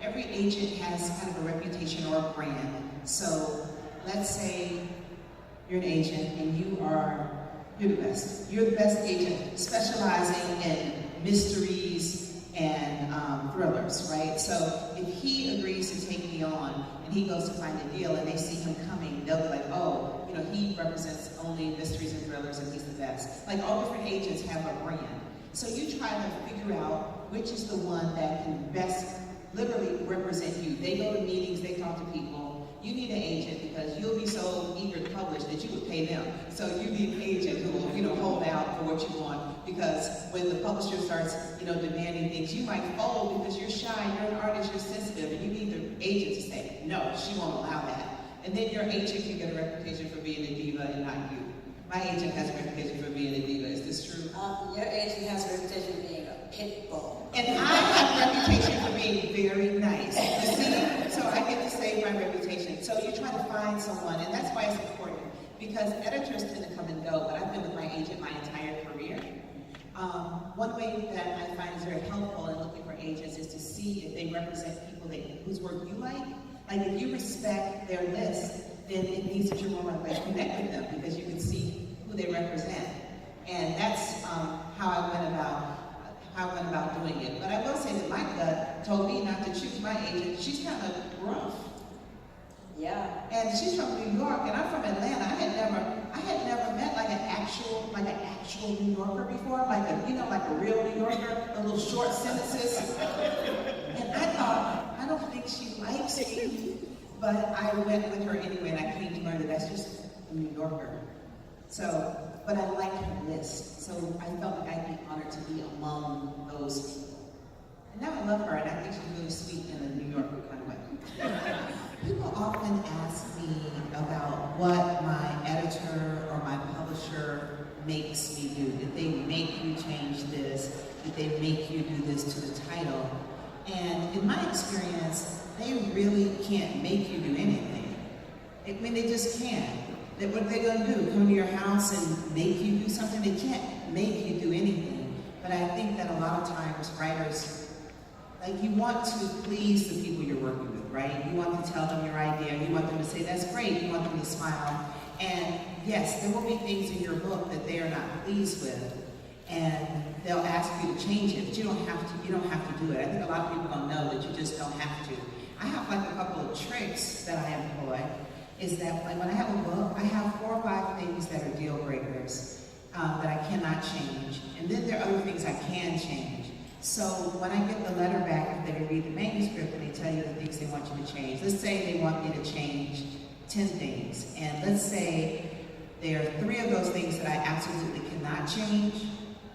every agent has kind of a reputation or a brand. So let's say you're an agent and you're the best. You're the best agent specializing in mysteries and thrillers, right? So if he agrees to take me on and he goes to find a deal and they see him coming, they'll be like, oh, you know, he represents only mysteries and thrillers and he's the best. Like all different agents have a brand. So you try to figure out which is the one that can best literally represent you. They go to meetings, they talk to people. You need an agent because you'll be so eager to publish that you would pay them. So you need an agent who will, you know, hold out for what you want, because when the publisher starts, you know, demanding things, you might fold because you're shy, you're an artist, you're sensitive, and you need the agent to say, no, she won't allow that. And then your agent can get a reputation for being a diva and not you. My agent has a reputation for being a diva. Is this true? Your agent has a reputation for being a pit bull. And I have a reputation for being very nice. You see? So I get to save my reputation. So you try to find someone, and that's why it's important. Because editors tend to come and go, but I've been with my agent my entire career. One way that I find is very helpful in looking for agents is to see if they represent people whose work you like. Like if you respect their list, then it means that you're more likely to connect with them because you can see who they represent. And that's how I went about doing it. But I will say that my gut told me not to choose my agent. She's kind of rough. Yeah. And she's from New York, and I'm from Atlanta. I had never met like an actual New Yorker before, like a real New Yorker, a little short sentences. And I thought, I don't think she likes me, but I went with her anyway, and I came to learn that that's just a New Yorker. So, but I liked her list, so I felt like I'd be honored to be among those people. And now I love her, and I think she's really sweet in a New Yorker kind of way. People often ask me about what my editor or my publisher makes me do. Did they make you change this? Did they make you do this to the title? And in my experience, they really can't make you do anything. I mean, they just can't. What are they going to do? Come to your house and make you do something? They can't make you do anything. But I think that a lot of times writers, like, you want to please the people you're working with, right? You want to tell them your idea. You want them to say, that's great. You want them to smile. And yes, there will be things in your book that they are not pleased with. And they'll ask you to change it, but you don't have to do it. I think a lot of people don't know that you just don't have to. I have like a couple of tricks that I employ, is that like when I have a book, I have 4 or 5 things that are deal breakers that I cannot change. And then there are other things I can change. So when I get the letter back after they read the manuscript and they tell you the things they want you to change, let's say they want me to change 10 things, and let's say there are 3 of those things that I absolutely cannot change.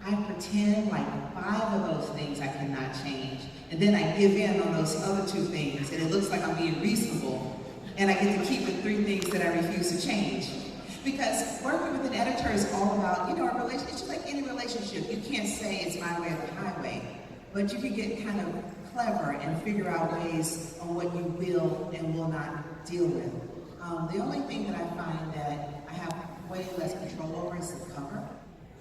I pretend like 5 of those things I cannot change, and then I give in on those other 2 things, and it looks like I'm being reasonable, and I get to keep the 3 things that I refuse to change. Because working with an editor is all about, you know, a relationship. It's just like any relationship. You can't say it's my way or the highway, but you can get kind of clever and figure out ways on what you will and will not deal with. The only thing that I find that I have way less control over is the cover.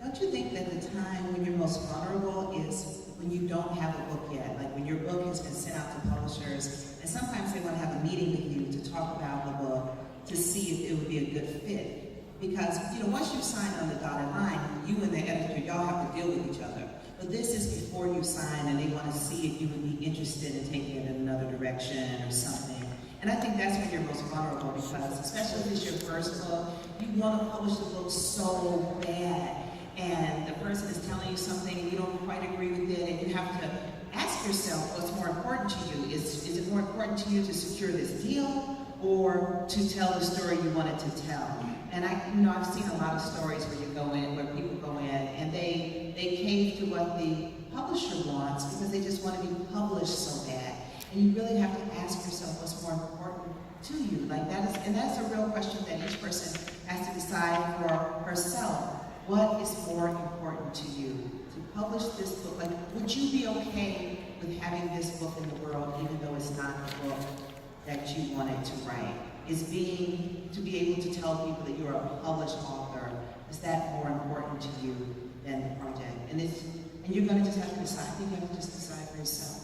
Don't you think that the time when you're most vulnerable is when you don't have a book yet? Like when your book has been sent out to publishers, and sometimes they want to have a meeting with you to talk about the book to see if it would be a good fit. Because, you know, once you sign on the dotted line, you and the editor, y'all have to deal with each other. But this is before you sign, and they want to see if you would be interested in taking it in another direction or something. And I think that's when you're most vulnerable, because especially if it's your first book, you want to publish the book so bad. And the person is telling you something and you don't quite agree with it, and you have to ask yourself what's more important to you. Is it more important to you to secure this deal or to tell the story you wanted to tell? And I've seen a lot of stories where people go in and they cave to what the publisher wants because they just want to be published so bad. And you really have to ask yourself what's more important to you. And that's a real question that each person has to decide for herself. What is more important to you? To publish this book, like, would you be okay with having this book in the world even though it's not the book that you wanted to write? To be able to tell people that you're a published author, is that more important to you than the project? And you're going to just have to decide. I think you have to just decide for yourself.